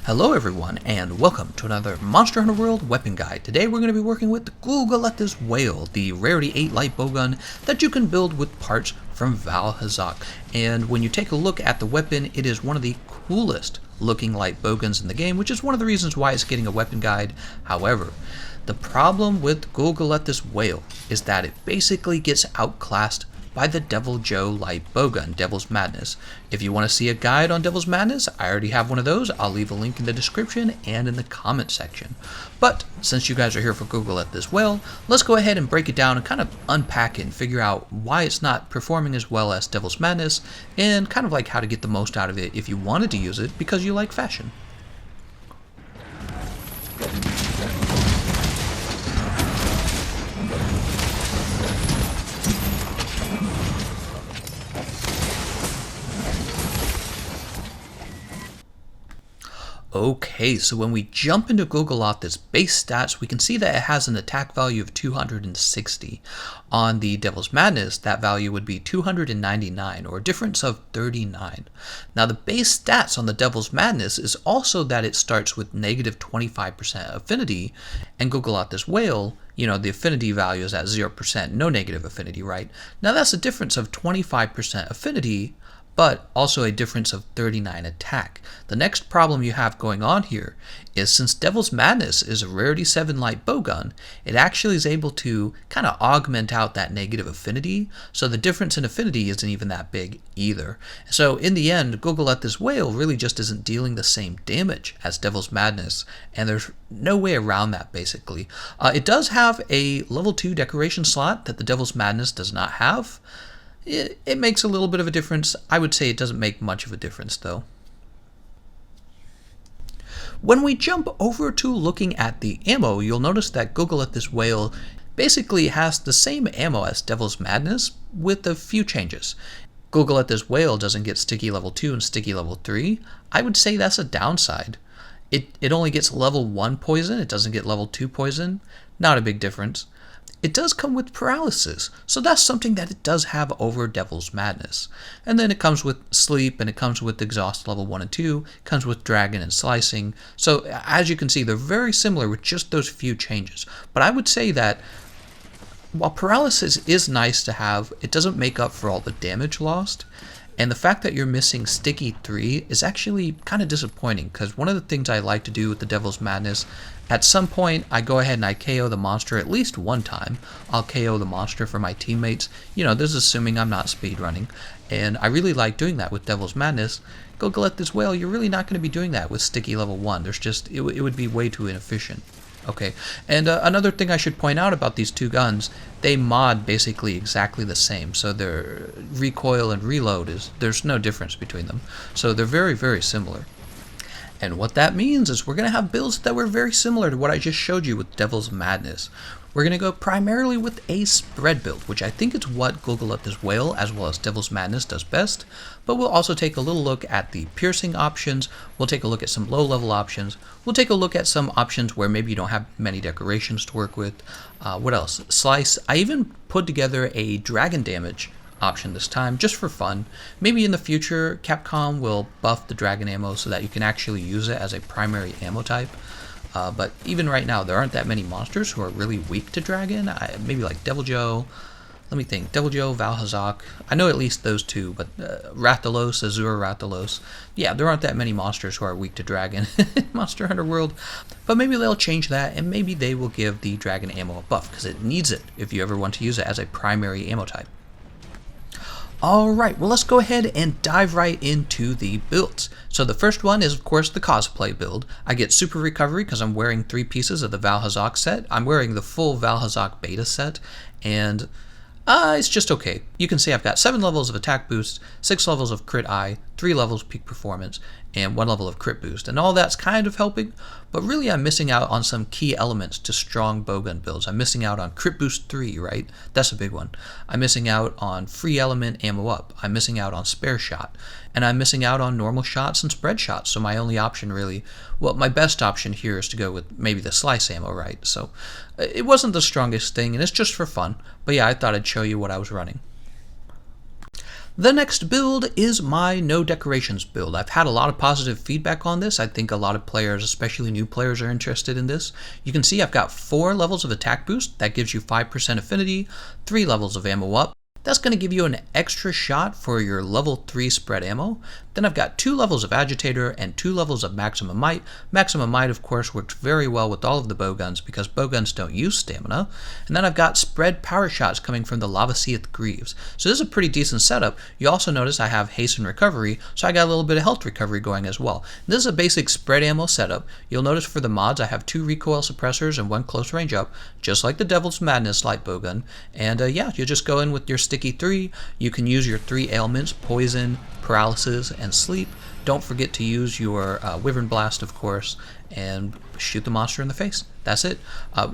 Hello everyone, and welcome to another Monster Hunter World weapon guide. Today we're going to be working with Gulgoleth's Wail, the rarity 8 Lightbowgun that you can build with parts from Vaal Hazak. And when you take a look at the weapon, it is one of the coolest looking Lightbowguns in the game, which is one of the reasons why it's getting a weapon guide. However, the problem with Gulgoleth's Wail is that it basically gets outclassed by the Devil Joe Lightbowgun, Devil's Madness. If you want to see a guide on Devil's Madness, I already have one of those. I'll leave a link in the description and in the comment section. But since you guys are here for Gulgoleth as well, let's go ahead and break it down and kind of unpack it and figure out why it's not performing as well as Devil's Madness, and kind of like how to get the most out of it if you wanted to use it because you like fashion. Okay, so when we jump into Gulgoleth's base stats, we can see that it has an attack value of 260. On the Devil's Madness, that value would be 299, or a difference of 39. Now the base stats on the Devil's Madness is also that it starts with negative 25% affinity, and Gulgoleth's Wail, you know, the affinity value is at 0%, no negative affinity, right? Now that's a difference of 25% affinity, but also a difference of 39 attack. The next problem you have going on here is since Devil's Madness is a rarity 7 Lightbowgun, it actually is able to kind of augment out that negative affinity, so the difference in affinity isn't even that big either. So in the end, Gulgoleth's Wail really just isn't dealing the same damage as Devil's Madness, and there's no way around that basically. It does have a level 2 decoration slot that the Devil's Madness does not have. It makes a little bit of a difference. I would say it doesn't make much of a difference though. When we jump over to looking at the ammo, you'll notice that Gulgoleth's Wail basically has the same ammo as Devil's Madness with a few changes. Gulgoleth's Wail doesn't get sticky level 2 and sticky level 3. I would say that's a downside. It only gets level 1 poison, it doesn't get level 2 poison. Not a big difference. It does come with paralysis, so that's something that it does have over Devil's Madness. And then it comes with sleep, and it comes with exhaust level 1 and 2, it comes with dragon and slicing. So as you can see, they're very similar with just those few changes. But I would say that while paralysis is nice to have, it doesn't make up for all the damage lost. And the fact that you're missing Sticky 3 is actually kind of disappointing, because one of the things I like to do with the Devil's Madness, at some point I go ahead and I KO the monster at least one time. I'll KO the monster for my teammates. You know, this is assuming I'm not speedrunning. And I really like doing that with Devil's Madness. Gulgoleth's Wail, you're really not going to be doing that with Sticky level 1. There's just, it would be way too inefficient. Okay, and another thing I should point out about these two guns, they mod basically exactly the same. So their recoil and reload there's no difference between them. So they're very, very similar. And what that means is we're going to have builds that were very similar to what I just showed you with Devil's Madness. We're going to go primarily with a spread build, which I think is what Gulgoleth's Wail as well as Devil's Madness does best, but we'll also take a little look at the piercing options, we'll take a look at some low level options, we'll take a look at some options where maybe you don't have many decorations to work with. What else? Slice. I even put together a dragon damage option this time just for fun. Maybe in the future Capcom will buff the dragon ammo so that you can actually use it as a primary ammo type. But even right now, there aren't that many monsters who are really weak to dragon. Maybe like Devil Joe. Let me think. Devil Joe, Vaal Hazak. I know at least those two, but Rathalos, Azure Rathalos. Yeah, there aren't that many monsters who are weak to dragon in Monster Hunter World. But maybe they'll change that, and maybe they will give the dragon ammo a buff, because it needs it if you ever want to use it as a primary ammo type. Alright, well let's go ahead and dive right into the builds. So the first one is of course the Cosplay Build. I get super recovery because I'm wearing 3 pieces of the Vaal Hazak set. I'm wearing the full Vaal Hazak beta set, and it's just okay. You can see I've got 7 levels of attack boost, 6 levels of crit eye, 3 levels peak performance, and 1 level of crit boost. And all that's kind of helping, but really I'm missing out on some key elements to strong bowgun builds. I'm missing out on crit boost 3, right? That's a big one. I'm missing out on free element ammo up. I'm missing out on spare shot. And I'm missing out on normal shots and spread shots. So my only option really, well, my best option here is to go with maybe the slice ammo, right? So it wasn't the strongest thing, and it's just for fun. But yeah, I thought I'd show you what I was running. The next build is my no decorations build. I've had a lot of positive feedback on this. I think a lot of players, especially new players, are interested in this. You can see I've got 4 levels of attack boost. That gives you 5% affinity, 3 levels of ammo up. That's going to give you an extra shot for your level 3 spread ammo. Then I've got 2 levels of agitator and 2 levels of maximum might. Maximum might, of course, works very well with all of the bowguns because bowguns don't use stamina. And then I've got spread power shots coming from the Lavaseath Greaves. So this is a pretty decent setup. You also notice I have haste and recovery, so I got a little bit of health recovery going as well. This is a basic spread ammo setup. You'll notice for the mods I have 2 recoil suppressors and 1 close range up, just like the Devil's Madness Lightbowgun. And yeah, you just go in with your sticky 3. You can use your 3 ailments: poison, paralysis, and sleep. Don't forget to use your Wyvern Blast, of course, and shoot the monster in the face. That's it.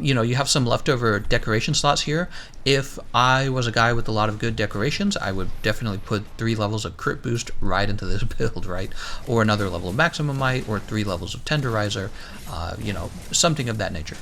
You have some leftover decoration slots here. If I was a guy with a lot of good decorations, I would definitely put 3 levels of crit boost right into this build, right? Or another level of maximum might, or 3 levels of tenderizer, something of that nature.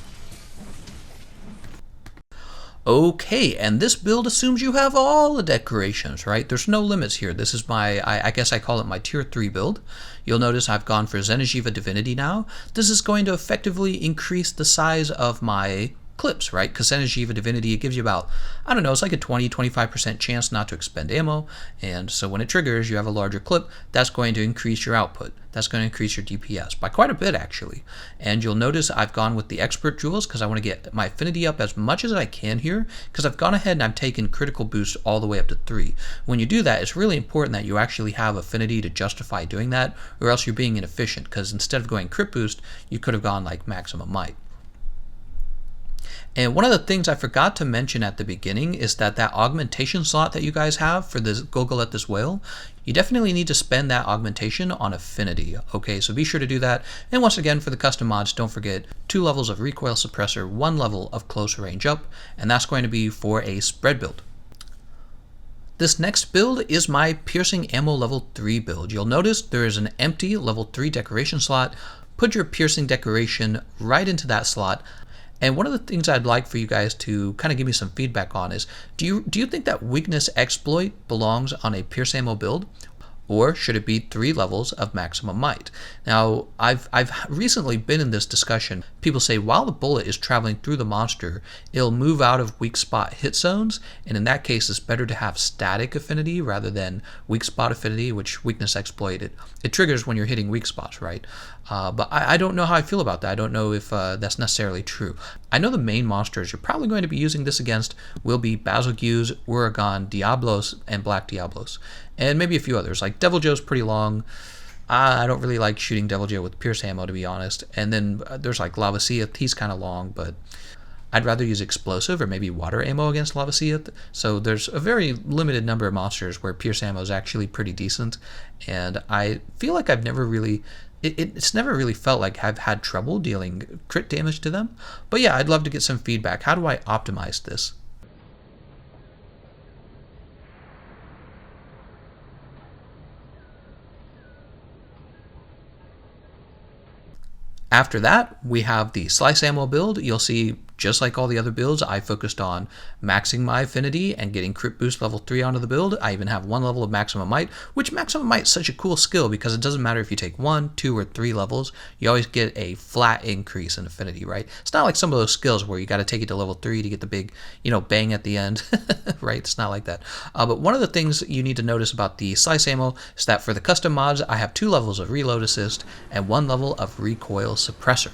Okay, and this build assumes you have all the decorations, right? There's no limits here. This is my, I guess I call it my tier 3 build. You'll notice I've gone for Xeno'jiiva Divinity now. This is going to effectively increase the size of my clips, right? Because Xeno'jiiva Divinity, it gives you about, I don't know, it's like a 20-25% chance not to expend ammo, and so when it triggers, you have a larger clip. That's going to increase your output. That's going to increase your DPS by quite a bit, actually. And you'll notice I've gone with the Expert Jewels because I want to get my affinity up as much as I can here, because I've gone ahead and I've taken critical boost all the way up to 3. When you do that, it's really important that you actually have affinity to justify doing that, or else you're being inefficient, because instead of going crit boost, you could have gone like maximum might. And one of the things I forgot to mention at the beginning is that augmentation slot that you guys have for this Gulgoleth, this Wail, you definitely need to spend that augmentation on affinity. Okay, so be sure to do that. And once again, for the custom mods, don't forget 2 levels of recoil suppressor, 1 level of close range up, and that's going to be for a spread build. This next build is my piercing ammo level 3 build. You'll notice there is an empty level 3 decoration slot. Put your piercing decoration right into that slot. And one of the things I'd like for you guys to kind of give me some feedback on is, do you think that weakness exploit belongs on a pierce ammo build? Or should it be 3 levels of maximum might? Now, I've recently been in this discussion. People say while the bullet is traveling through the monster, it'll move out of weak spot hit zones, and in that case, it's better to have static affinity rather than weak spot affinity, which weakness exploit it triggers when you're hitting weak spots, right? But I don't know how I feel about that. I don't know if that's necessarily true. I know the main monsters you're probably going to be using this against will be Basilgeuse, Uragan, Diablos, and Black Diablos. And maybe a few others, like Devil Joe's pretty long. I don't really like shooting Devil Joe with pierce ammo, to be honest. And then there's like Lavaseath, he's kind of long, but I'd rather use explosive or maybe water ammo against Lavaseath. So there's a very limited number of monsters where pierce ammo is actually pretty decent. And I feel like I've never really... It's never really felt like I've had trouble dealing crit damage to them. But yeah, I'd love to get some feedback. How do I optimize this? After that, we have the slice ammo build. You'll see, just like all the other builds, I focused on maxing my affinity and getting crit boost level 3 onto the build. I even have 1 level of maximum might, which maximum might is such a cool skill because it doesn't matter if you take 1, 2, or 3 levels, you always get a flat increase in affinity, right? It's not like some of those skills where you got to take it to level 3 to get the big, bang at the end, right? It's not like that. But one of the things you need to notice about the slice ammo is that for the custom mods, I have 2 levels of reload assist and 1 level of recoil suppressor.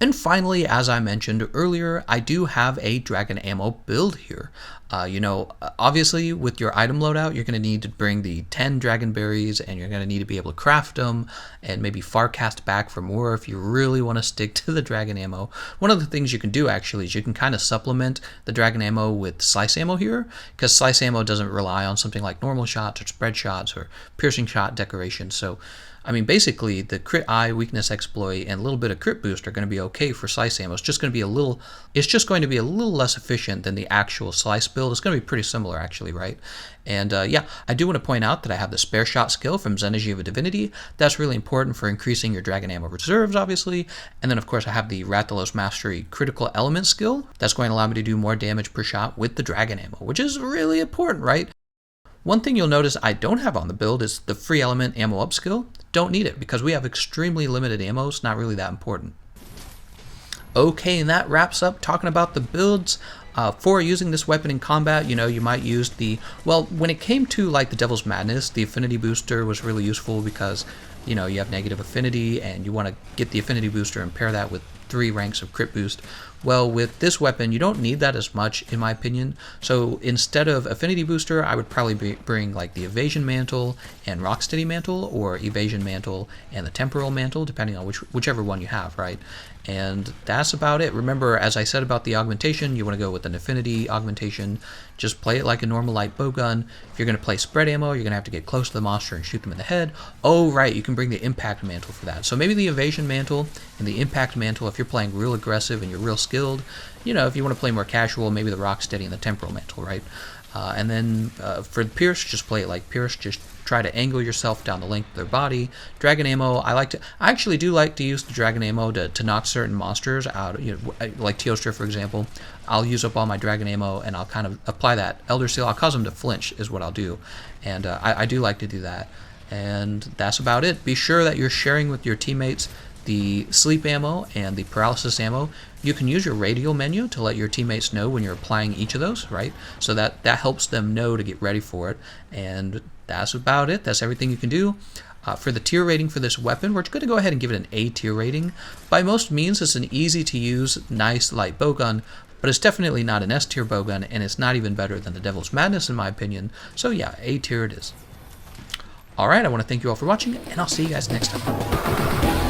And finally, as I mentioned earlier, I do have a dragon ammo build here. Obviously with your item loadout, you're going to need to bring the 10 dragon berries, and you're going to need to be able to craft them and maybe farcast back for more if you really want to stick to the dragon ammo. One of the things you can do actually is you can kind of supplement the dragon ammo with slice ammo here, because slice ammo doesn't rely on something like normal shots or spread shots or piercing shot decoration. So I mean, basically, the crit eye, weakness exploit, and a little bit of crit boost are going to be okay for slice ammo. It's just going to be a little less efficient than the actual slice build. build, it's going to be pretty similar actually, right? And yeah, I do want to point out that I have the spare shot skill from Zenergy of a Divinity. That's really important for increasing your dragon ammo reserves, obviously. And then of course I have the Rathalos Mastery critical element skill. That's going to allow me to do more damage per shot with the dragon ammo, which is really important, right? One thing you'll notice I don't have on the build is the free element ammo up skill. Don't need it because we have extremely limited ammo. It's not really that important. Okay, and that wraps up talking about the builds. For using this weapon in combat, you might use well, when it came to like the Devil's Madness, the affinity booster was really useful because, you have negative affinity and you want to get the affinity booster and pair that with 3 ranks of crit boost. Well, with this weapon, you don't need that as much, in my opinion. So instead of affinity booster, I would probably bring like the evasion mantle and rocksteady mantle, or evasion mantle and the temporal mantle, depending on whichever one you have, right? And that's about it. Remember, as I said about the augmentation, you want to go with an affinity augmentation. Just play it like a normal Lightbowgun. If you're going to play spread ammo, you're going to have to get close to the monster and shoot them in the head. Oh, right, you can bring the impact mantle for that. So maybe the evasion mantle and the impact mantle if you're playing real aggressive and you're real skilled. If you want to play more casual, maybe the rocksteady and the temporal mantle, right? And then for the Pierce, just play it like Pierce. Just try to angle yourself down the length of their body. Dragon ammo, I actually do like to use the dragon ammo to knock certain monsters out. Like Teostra, for example. I'll use up all my dragon ammo and I'll kind of apply that Elder Seal. I'll cause them to flinch is what I'll do. And I do like to do that. And that's about it. Be sure that you're sharing with your teammates the sleep ammo and the paralysis ammo. You can use your radial menu to let your teammates know when you're applying each of those, right? So that helps them know to get ready for it. And that's about it. That's everything you can do. For the tier rating for this weapon, we're going to go ahead and give it an A tier rating. By most means, it's an easy to use, nice light bowgun, but it's definitely not an S tier bowgun, and it's not even better than the Devil's Madness in my opinion. So yeah, A tier it is. Alright, I want to thank you all for watching, and I'll see you guys next time.